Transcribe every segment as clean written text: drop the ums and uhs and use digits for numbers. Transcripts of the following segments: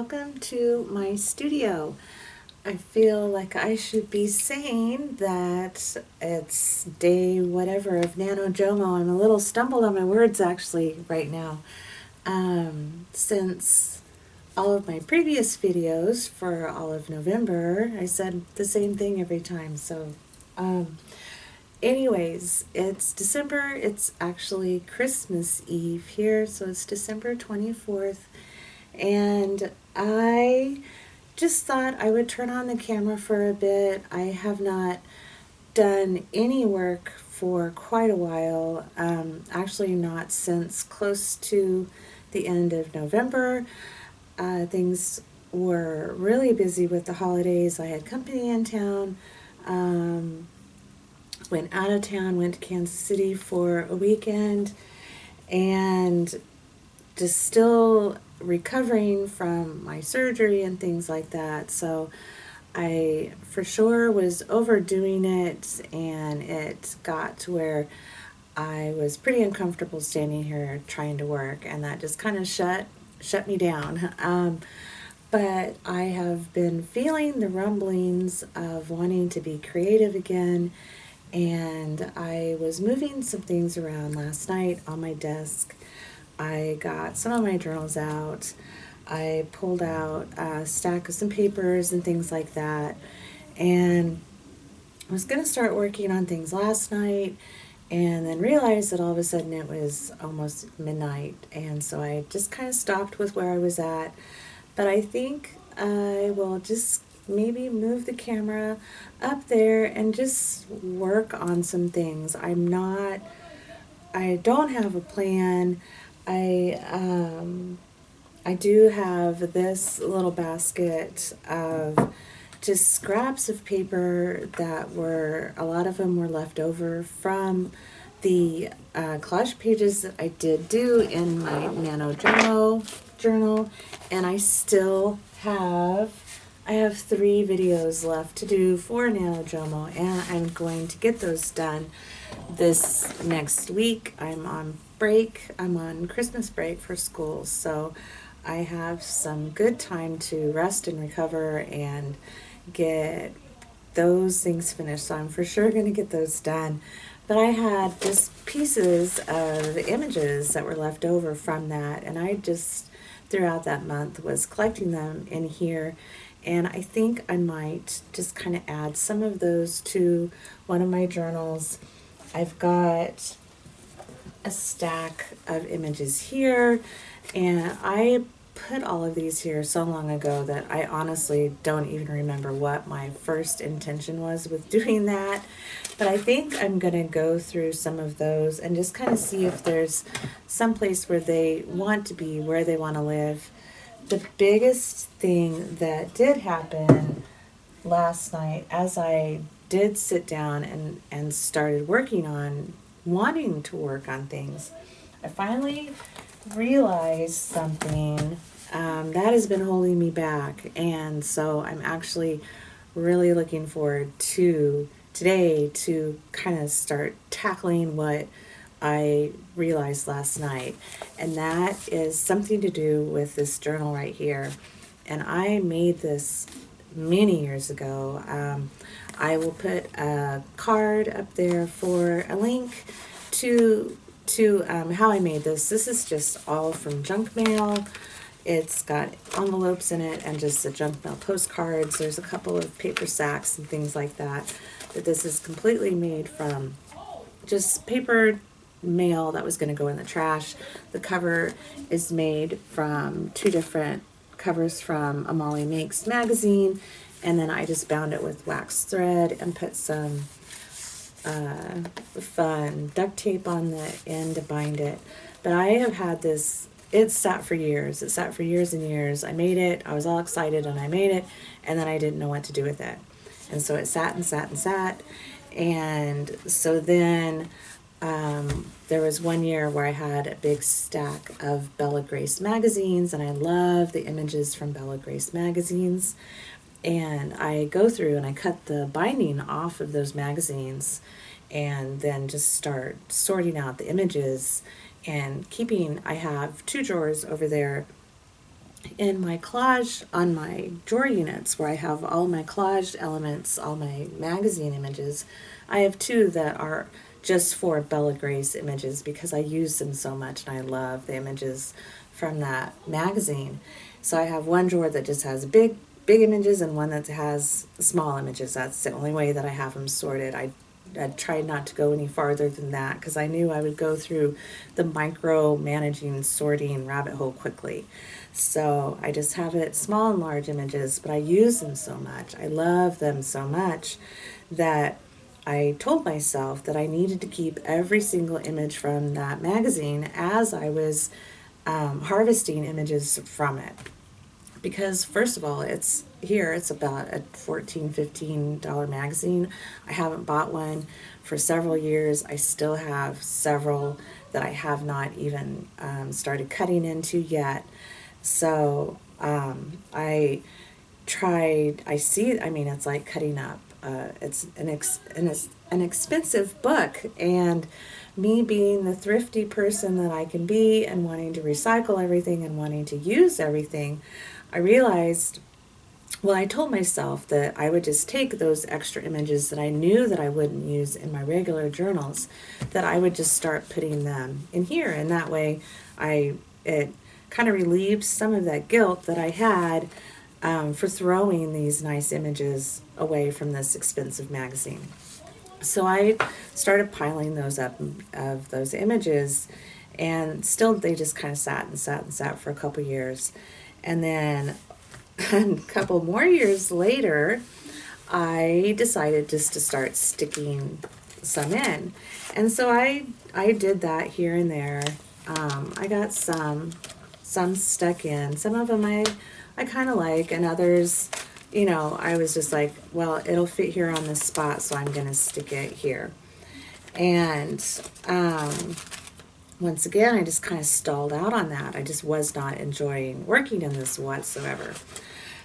welcome to my studio. I feel like I should be saying that it's day whatever of NaNoJomo. I'm a little stumbled on my words actually right now. Since all of my previous videos for all of November, I said the same thing every time. Um, anyways, it's December. It's actually Christmas Eve here, so it's December 24th. And I just thought I would turn on the camera for a bit. I have not done any work for quite a while, actually, not since close to the end of November. Things were really busy with the holidays. I had company in town, um, went out of town, went to Kansas City for a weekend, and just still recovering from my surgery and things like that. So I for sure was overdoing it, and it got to where I was pretty uncomfortable standing here trying to work, and that just kind of shut me down. But I have been feeling the rumblings of wanting to be creative again, and I was moving some things around last night on my desk. I got some of my journals out. I pulled out a stack of some papers and things like that. And I was going to start working on things last night and then realized that all of a sudden it was almost midnight. And so I just kind of stopped with where I was at. But I think I will just maybe move the camera up there and just work on some things. I don't have a plan. I do have this little basket of just scraps of paper that were, a lot of them were left over from the collage pages that I did do in my NaNoJomo journal, and I have 3 videos left to do for NaNoJomo, and I'm going to get those done this next week. I'm on break. I'm on Christmas break for school, so I have some good time to rest and recover and get those things finished. So I'm for sure going to get those done. But I had just pieces of images that were left over from that, and I just throughout that month was collecting them in here, and I think I might just kind of add some of those to one of my journals. I've got a stack of images here, and I put all of these here so long ago that I honestly don't even remember what my first intention was with doing that. But I think I'm going to go through some of those and just kind of see if there's some place where they want to be, where they want to live. The biggest thing that did happen last night, as I did sit down and started working on wanting to work on things, I finally realized something that has been holding me back. And so I'm actually really looking forward to today to kind of start tackling what I realized last night. And that is something to do with this journal right here. And I made this many years ago. I will put a card up there for a link to how I made this. This is just all from junk mail. It's got envelopes in it and just the junk mail postcards. There's a couple of paper sacks and things like that. But this is completely made from just paper mail that was going to go in the trash. The cover is made from 2 different covers from a Molly Makes magazine, and then I just bound it with wax thread and put some fun duct tape on the end to bind it. But I have had this, it sat for years. It sat for years and years. I made it, I was all excited and I made it, and then I didn't know what to do with it. And so it sat and sat and sat. And so then there was one year where I had a big stack of Bella Grace magazines, and I love the images from Bella Grace magazines. And I go through and I cut the binding off of those magazines and then just start sorting out the images and keeping, I have 2 drawers over there in my collage on my drawer units where I have all my collage elements, all my magazine images, I have two that are just for Bella Grace images because I use them so much and I love the images from that magazine. So I have one drawer that just has big images and one that has small images. That's the only way that I have them sorted. I tried not to go any farther than that because I knew I would go through the micro managing sorting rabbit hole quickly. So I just have it small and large images, but I use them so much. I love them so much that I told myself that I needed to keep every single image from that magazine as I was harvesting images from it. Because first of all, it's about a $14-15 magazine. I haven't bought one for several years. I still have several that I have not even started cutting into yet. So I mean, it's like cutting up. It's an expensive book, and me being the thrifty person that I can be and wanting to recycle everything and wanting to use everything, I realized, well, I told myself that I would just take those extra images that I knew that I wouldn't use in my regular journals, that I would just start putting them in here, and that way it kind of relieved some of that guilt that I had for throwing these nice images away from this expensive magazine. So I started piling those up of those images, and still they just kind of sat and sat and sat for a couple years. And then a couple more years later, I decided just to start sticking some in. And so I did that here and there. I got some stuck in. Some of them I kind of like, and others, I was just like, well, it'll fit here on this spot, so I'm going to stick it here. And once again, I just kind of stalled out on that. I just was not enjoying working in this whatsoever.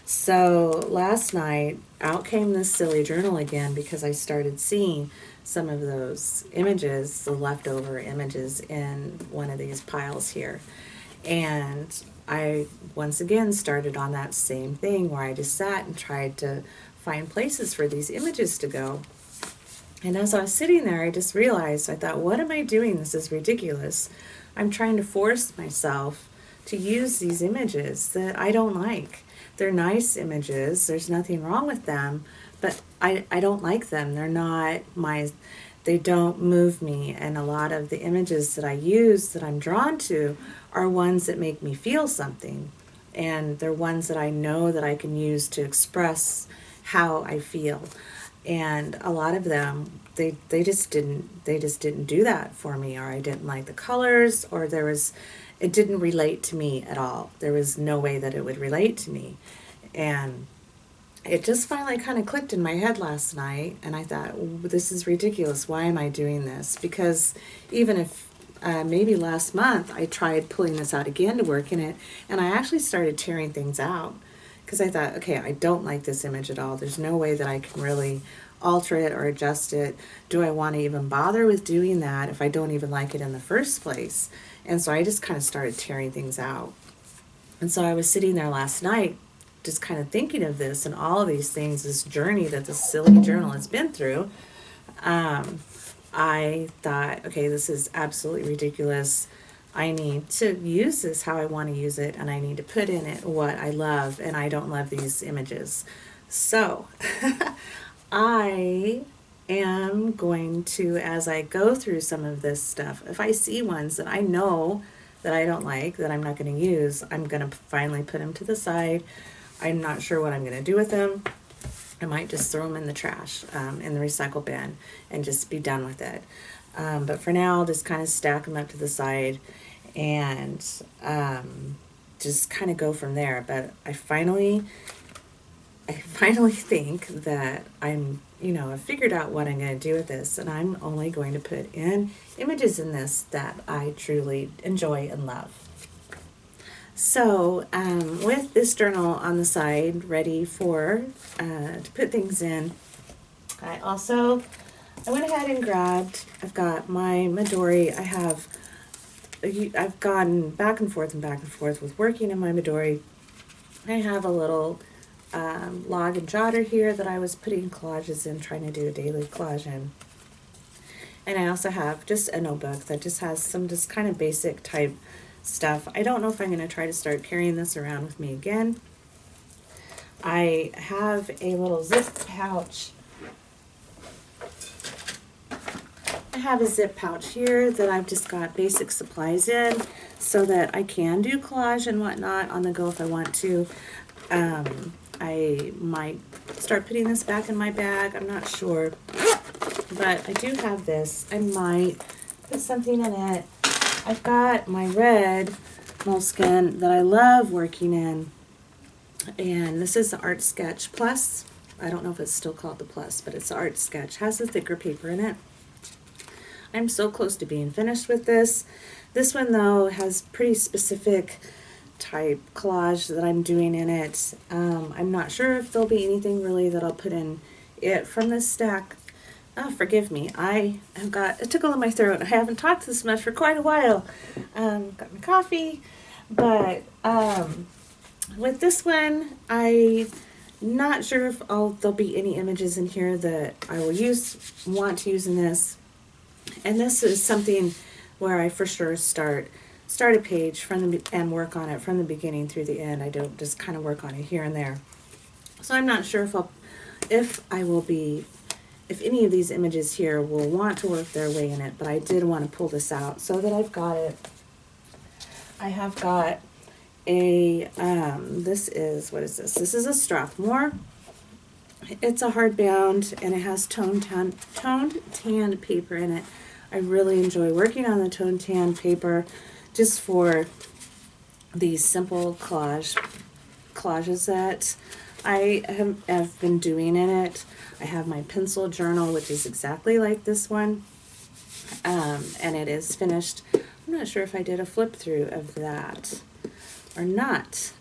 So last night, out came this silly journal again because I started seeing some of those images, the leftover images, in one of these piles here. And I once again started on that same thing where I just sat and tried to find places for these images to go. And as I was sitting there, I just realized, I thought, what am I doing? This is ridiculous. I'm trying to force myself to use these images that I don't like. They're nice images. There's nothing wrong with them, but I don't like them. They don't move me. And a lot of the images that I use that I'm drawn to are ones that make me feel something. And they're ones that I know that I can use to express how I feel. And a lot of them, they just didn't do that for me, or I didn't like the colors, or it didn't relate to me at all. There was no way that it would relate to me. And it just finally kind of clicked in my head last night, and I thought, this is ridiculous. Why am I doing this? Because even if maybe last month I tried pulling this out again to work in it, and I actually started tearing things out because I thought, okay, I don't like this image at all. There's no way that I can really alter it or adjust it. Do I want to even bother with doing that if I don't even like it in the first place? And so I just kind of started tearing things out. And so I was sitting there last night just kind of thinking of this and all of these things, this journey that this silly journal has been through. I thought, okay, this is absolutely ridiculous. I need to use this how I want to use it, and I need to put in it what I love, and I don't love these images. So I am going to, as I go through some of this stuff, if I see ones that I know that I don't like, that I'm not going to use, I'm going to finally put them to the side. I'm not sure what I'm going to do with them. I might just throw them in the trash, in the recycle bin, and just be done with it. But for now, I'll just kind of stack them up to the side and just kind of go from there. But I finally think that I've figured out what I'm going to do with this, and I'm only going to put in images in this that I truly enjoy and love. So with this journal on the side, ready for to put things in, I went ahead and grabbed, I've got my Midori. I've gone back and forth with working in my Midori I have a little log and jotter here that I was putting collages in, trying to do a daily collage in. And I also have just a notebook that just has some just kind of basic type stuff. I don't know if I'm going to try to start carrying this around with me again. I have a little zip pouch. I have a zip pouch here that I've just got basic supplies in so that I can do collage and whatnot on the go if I want to. I might start putting this back in my bag. I'm not sure. But I do have this. I might put something in it. I've got my red Moleskine that I love working in. And this is the Art Sketch Plus. I don't know if it's still called the Plus, but it's the Art Sketch. It has a thicker paper in it. I'm so close to being finished with this. This one, though, has pretty specific type collage that I'm doing in it. I'm not sure if there'll be anything really that I'll put in it from this stack. Oh, forgive me. I have got a tickle in my throat. I haven't talked this much for quite a while. Got my coffee, but with this one, I'm not sure if there'll be any images in here that I will want to use in this. And this is something where I for sure start a page and work on it from the beginning through the end. I don't just kind of work on it here and there. So I'm not sure if any of these images here will want to work their way in it, but I did want to pull this out so that I've got it. I have got a, what is this? This is a Strathmore. It's a hardbound and it has toned tan paper in it. I really enjoy working on the toned tan paper just for these simple collages that I have been doing in it. I have my pencil journal, which is exactly like this one, and it is finished. I'm not sure if I did a flip through of that or not.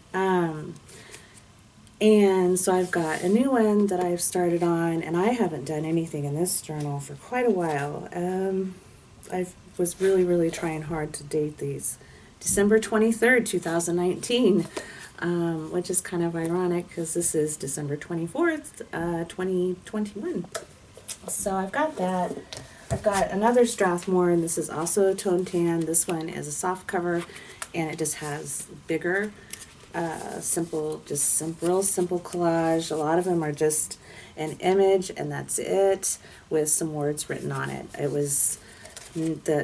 And so I've got a new one that I've started on, and I haven't done anything in this journal for quite a while. I was really trying hard to date these. December 23rd, 2019. Which is kind of ironic because this is December 24th, 2021. So I've got that. I've got another Strathmore, and this is also a tone tan. This one is a soft cover, and it just has bigger, real simple collage. A lot of them are just an image, and that's it, with some words written on it. It was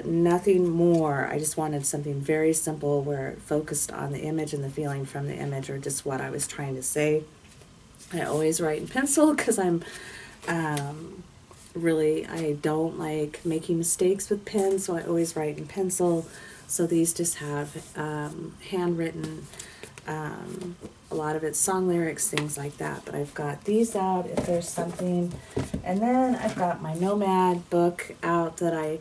nothing more. I just wanted something very simple where it focused on the image and the feeling from the image, or just what I was trying to say. I always write in pencil because I don't like making mistakes with pens, so I always write in pencil. So these just have handwritten, a lot of it's song lyrics, things like that. But I've got these out if there's something. And then I've got my Nomad book out that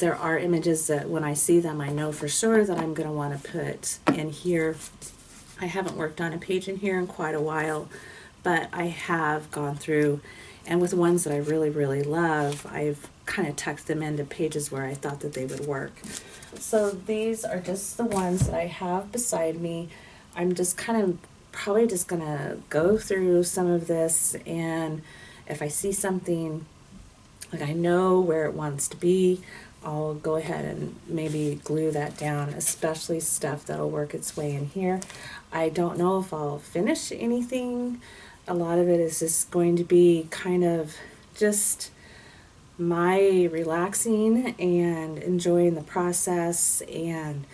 there are images that when I see them, I know for sure that I'm going to want to put in here. I haven't worked on a page in here in quite a while, but I have gone through, and with ones that I really love, I've kind of tucked them into pages where I thought that they would work. So these are just the ones that I have beside me. I'm just probably just going to go through some of this, and if I see something like I know where it wants to be, I'll go ahead and maybe glue that down, especially stuff that'll work its way in here. I don't know if I'll finish anything. A lot of it is just going to be kind of just my relaxing and enjoying the process, and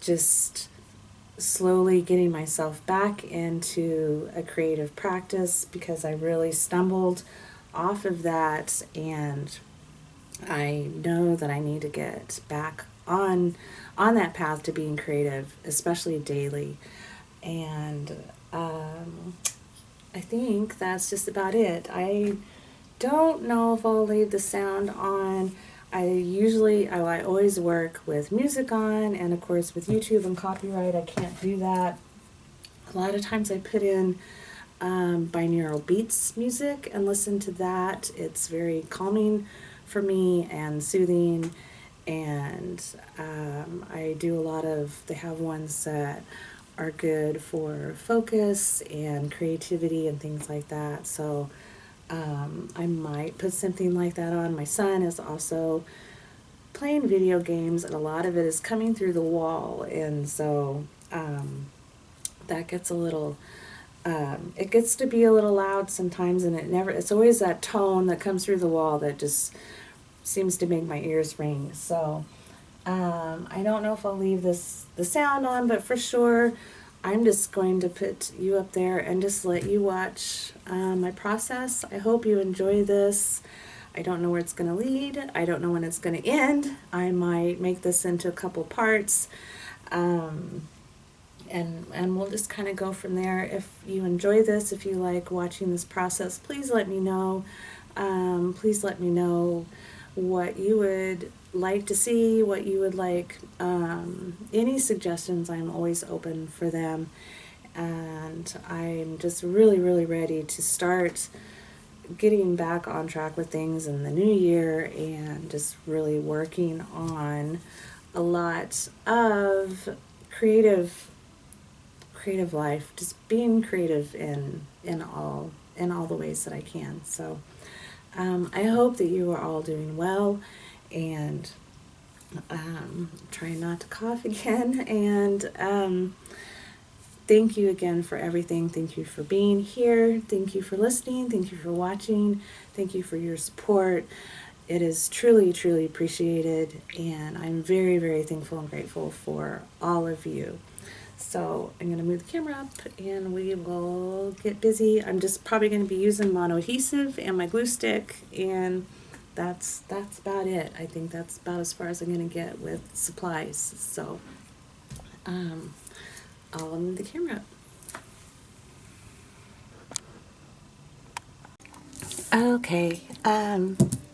just slowly getting myself back into a creative practice, because I really stumbled off of that, and I know that I need to get back on that path to being creative, especially daily. And I think that's just about it. I don't know if I'll leave the sound on. I always work with music on, and of course with YouTube and copyright I can't do that. A lot of times I put in binaural beats music and listen to that. It's very calming for me and soothing, and I do a lot of, they have ones that are good for focus and creativity and things like that. So I might put something like that on. My son is also playing video games, and a lot of it is coming through the wall, and so that gets a little it gets to be a little loud sometimes, and it's always that tone that comes through the wall that just seems to make my ears ring. So I don't know if I'll leave the sound on, but for sure I'm just going to put you up there and just let you watch my process. I hope you enjoy this. I don't know where it's going to lead. I don't know when it's going to end. I might make this into a couple parts. And we'll just kind of go from there. If you enjoy this, if you like watching this process, please let me know. Please let me know what you would like to see, what you would like. Any suggestions, I'm always open for them. And I'm just really, really ready to start getting back on track with things in the new year and just really working on a lot of creative life, just being creative in all the ways that I can. So I hope that you are all doing well, and trying not to cough again. And thank you again for everything. Thank you for being here. Thank you for listening. Thank you for watching. Thank you for your support. It is truly, truly appreciated, and I'm very, very thankful and grateful for all of you. So I'm going to move the camera up and we will get busy. I'm just probably going to be using mono adhesive and my glue stick, and that's about it. I think that's about as far as I'm going to get with supplies. So I'll move the camera up. Okay,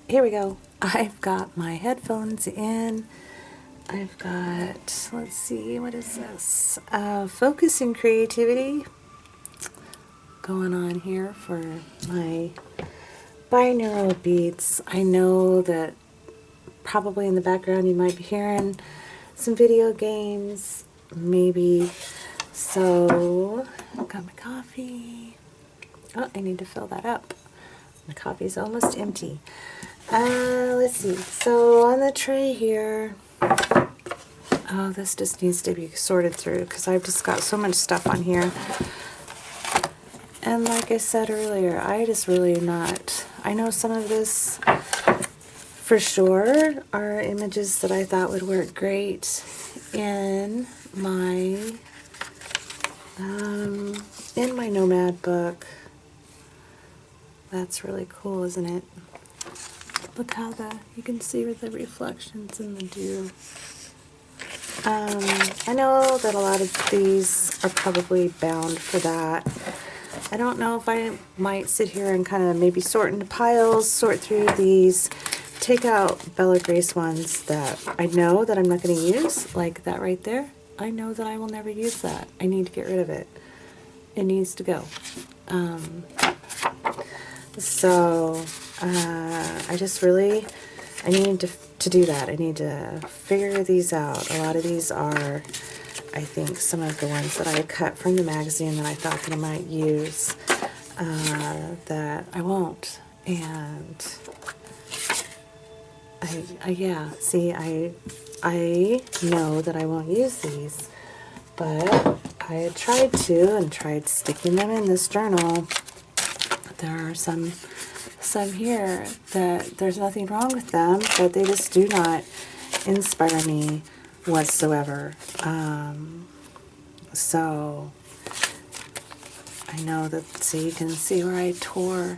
here we go. I've got my headphones in. I've got, let's see, what is this? Focus and creativity going on here for my binaural beats. I know that probably in the background you might be hearing some video games, maybe. So, I've got my coffee. Oh, I need to fill that up. My coffee's almost empty. Let's see. So on the tray here, oh, this just needs to be sorted through because I've just got so much stuff on here. And like I said earlier, I just really not, I know some of this for sure are images that I thought would work great in my Nomad book. That's really cool, isn't it? Look how you can see the reflections in the dew. I know that a lot of these are probably bound for that. I don't know if I might sit here and kind of maybe sort into piles, sort through these, take out Bella Grace ones that I know that I'm not going to use, like that right there. I know that I will never use that. I need to get rid of it. It needs to go. So I just really, I need to do that. I need to figure these out. A lot of these are, I think, some of the ones that I cut from the magazine that I thought that I might use that I won't. And yeah, see, I know that I won't use these, but I had tried to and tried sticking them in this journal. There are some here that there's nothing wrong with them, but they just do not inspire me whatsoever. So I know that, see, you can see where I tore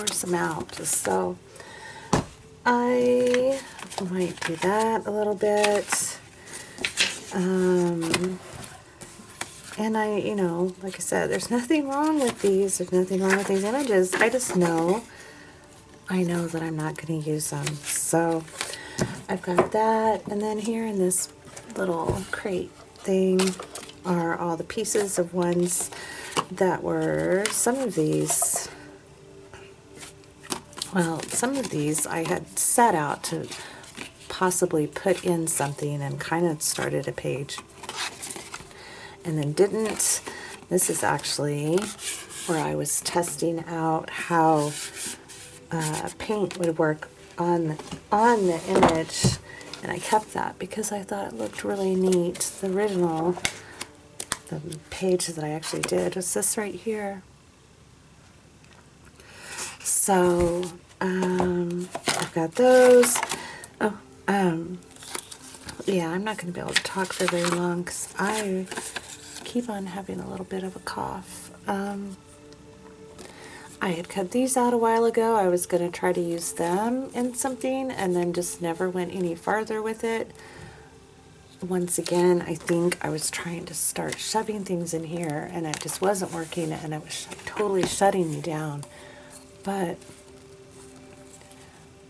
some out. So I might do that a little bit. And you know, like I said, there's nothing wrong with these. There's nothing wrong with these images. I just know, I know that I'm not going to use them. So I've got that. And then here in this little crate thing are all the pieces of ones that were, some of these, well, some of these I had set out to possibly put in something and kind of started a page. and then didn't. This is actually where I was testing out how paint would work on the image, and I kept that because I thought it looked really neat. The original, the page that I actually did was this right here. So I've got those. Oh, yeah, I'm not going to be able to talk for very long because I keep on having a little bit of a cough. I had cut these out a while ago. I was going to try to use them in something and then just never went any farther with it. Once again, I think I was trying to start shoving things in here and it just wasn't working, and it was totally shutting me down.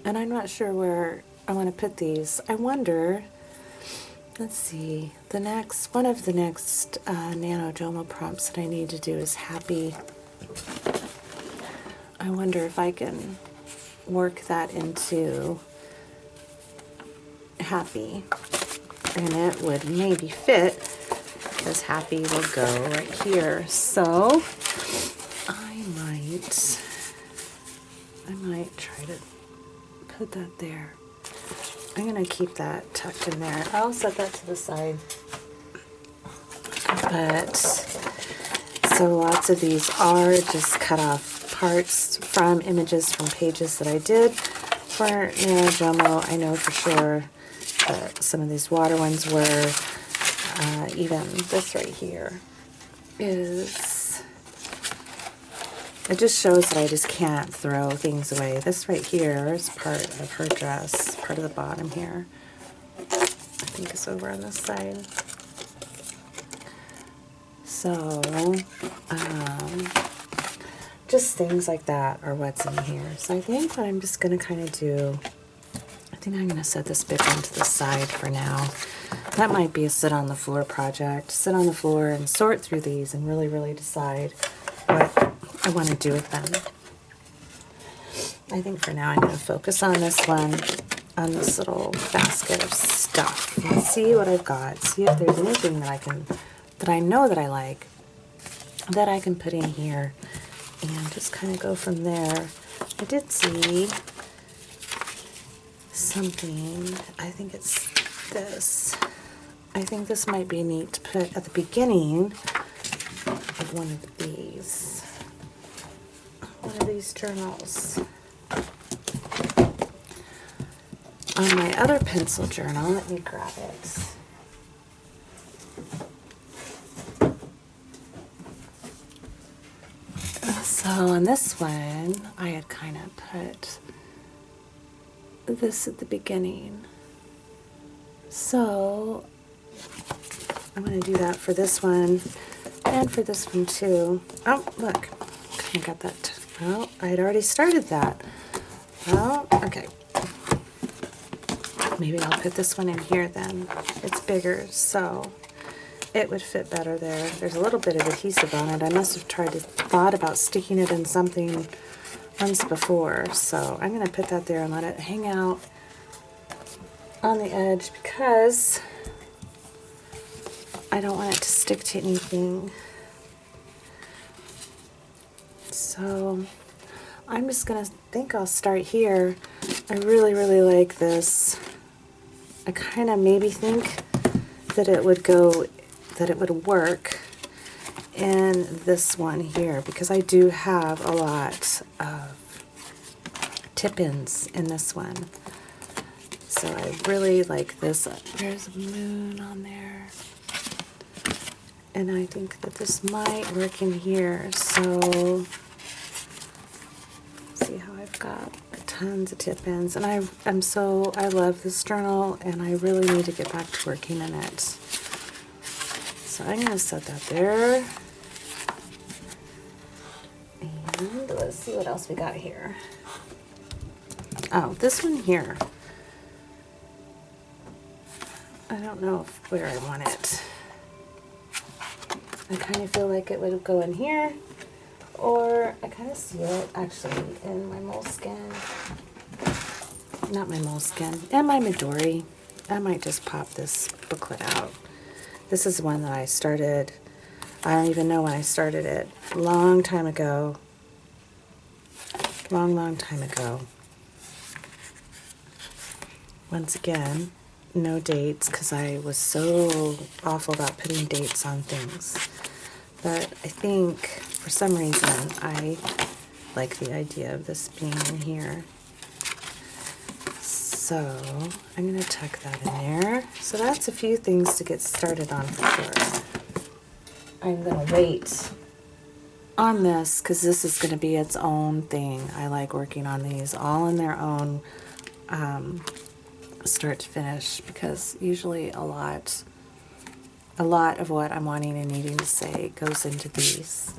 And I'm not sure where I want to put these. I wonder, let's see, one of the next NaNoJomo prompts that I need to do is happy. I wonder if I can work that into happy, and it would maybe fit because happy will go right here. So I might try to put that there. I'm going to keep that tucked in there. I'll set that to the side. But so lots of these are just cut off parts from images from pages that I did for NaNoJomo. I know for sure that some of these water ones were, even this right here is, it just shows that I just can't throw things away. This right here is part of her dress, part of the bottom here. I think it's over on this side. So, just things like that are what's in here. So I think what I'm just going to kind of do, I think I'm going to set this bit onto the side for now. That might be a sit on the floor project. Sit on the floor and sort through these and really, really decide what I want to do with them. I think for now I'm going to focus on this one, on this little basket of stuff, and see what I've got. See if there's anything that I know that I like, that I can put in here, and just kind of go from there. I did see something, I think it's this. I think this might be neat to put at the beginning of one of these journals. On my other pencil journal, let me grab it. So on this one, I had kind of put this at the beginning. So I'm going to do that for this one and for this one too. Oh, look, kind of got that. Well, I had already started that. Well, okay. Maybe I'll put this one in here then. It's bigger, so it would fit better there. There's a little bit of adhesive on it. I must have thought about sticking it in something once before. So I'm going to put that there and let it hang out on the edge because I don't want it to stick to anything. So I'm just going to think I'll start here. I really, really like this. I kind of maybe think that it would work in this one here because I do have a lot of tip-ins in this one. So I really like this. There's a moon on there. And I think that this might work in here. So see how I've got tons of tip-ins. And I love this journal and I really need to get back to working in it. So I'm going to set that there. And let's see what else we got here. Oh, this one here. I don't know where I want it. I kind of feel like it would go in here, or I kind of see it actually in my Moleskine. Not my Moleskine, and my Midori. I might just pop this booklet out This is one that I started, I don't even know when I started it. Long time ago. Long time ago. Once again, no dates because I was so awful about putting dates on things. But I think for some reason I like the idea of this being in here. So I'm going to tuck that in there. So that's a few things to get started on for sure. I'm going to wait on this because this is going to be its own thing. I like working on these all in their own start to finish, because usually a lot of what I'm wanting and needing to say goes into these.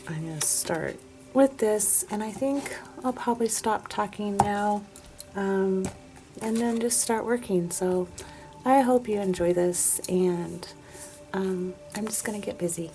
I'm going to start with this, and I think I'll probably stop talking now and then just start working. So I hope you enjoy this, and I'm just going to get busy.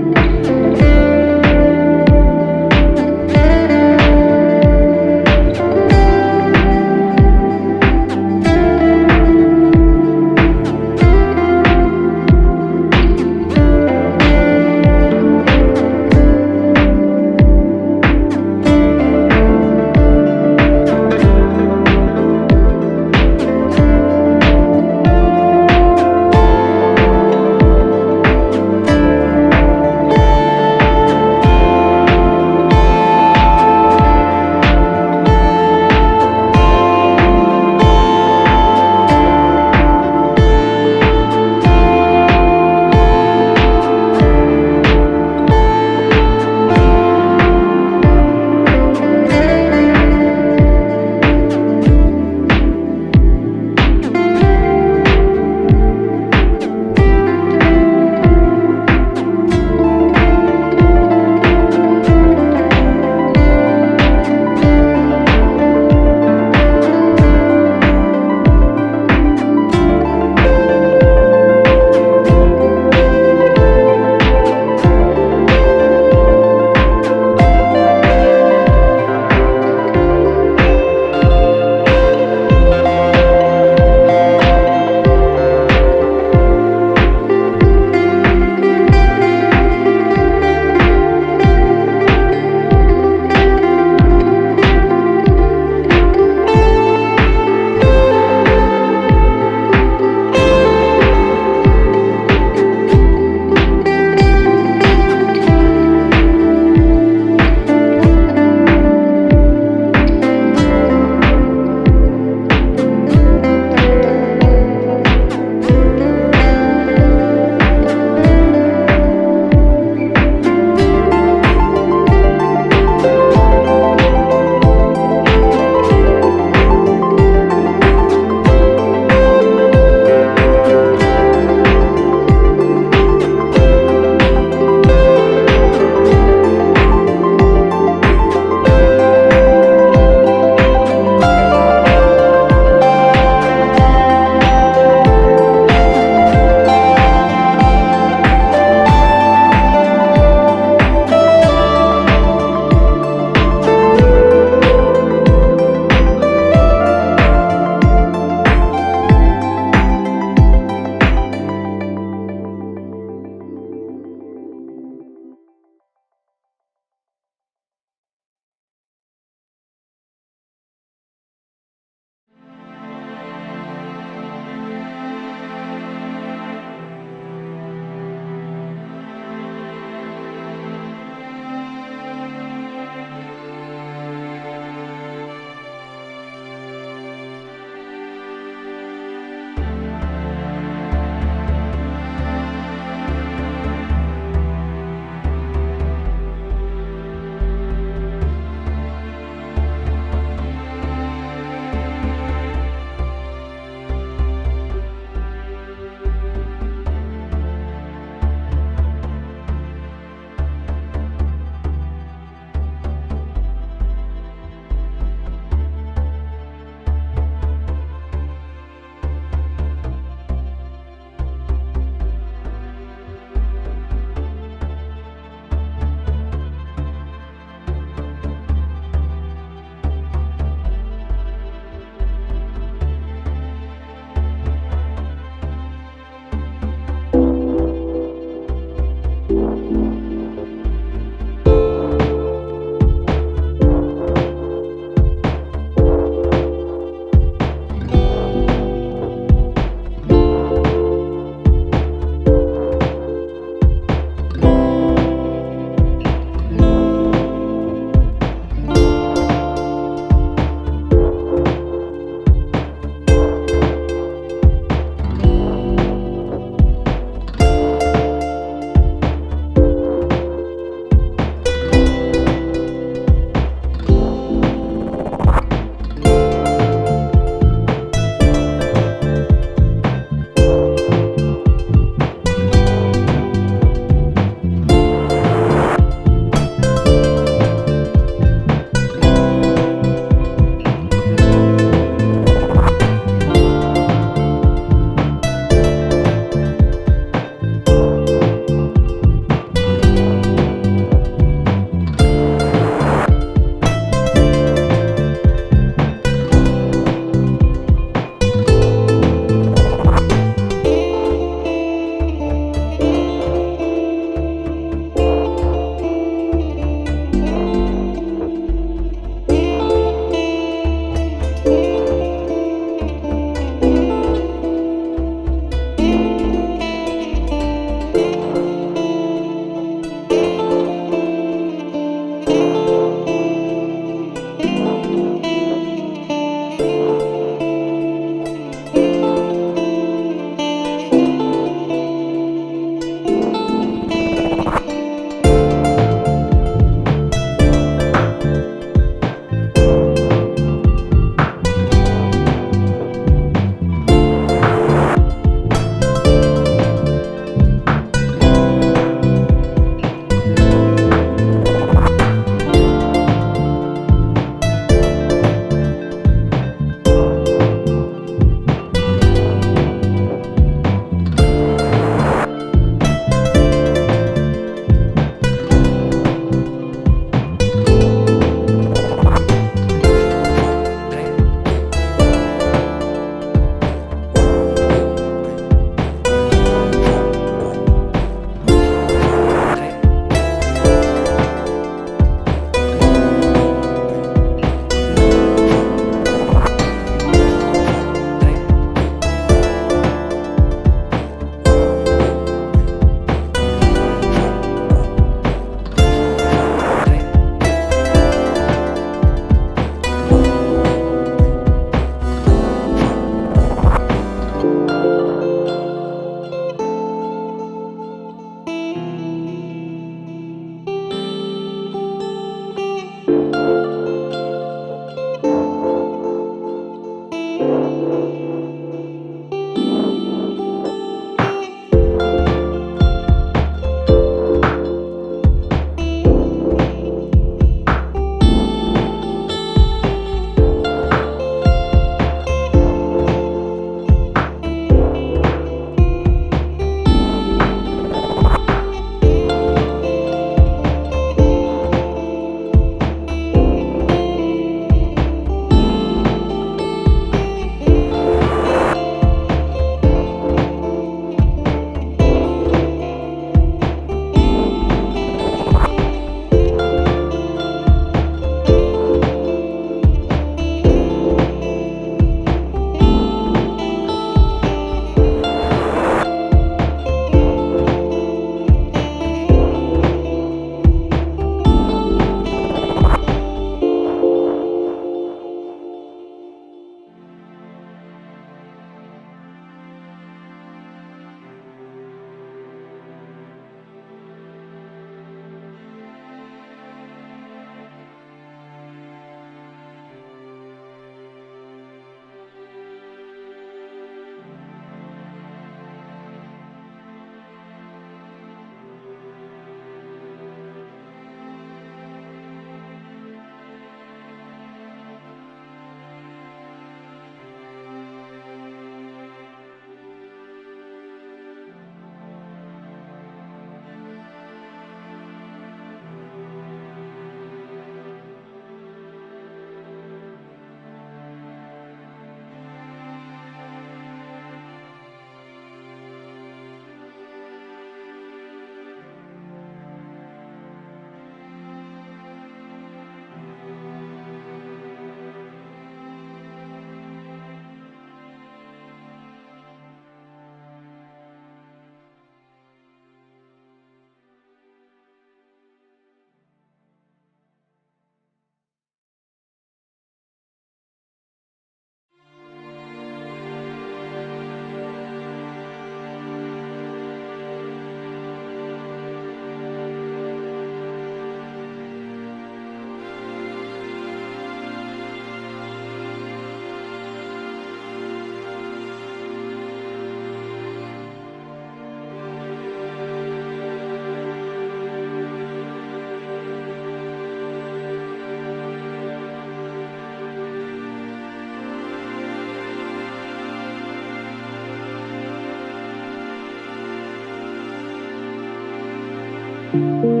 you.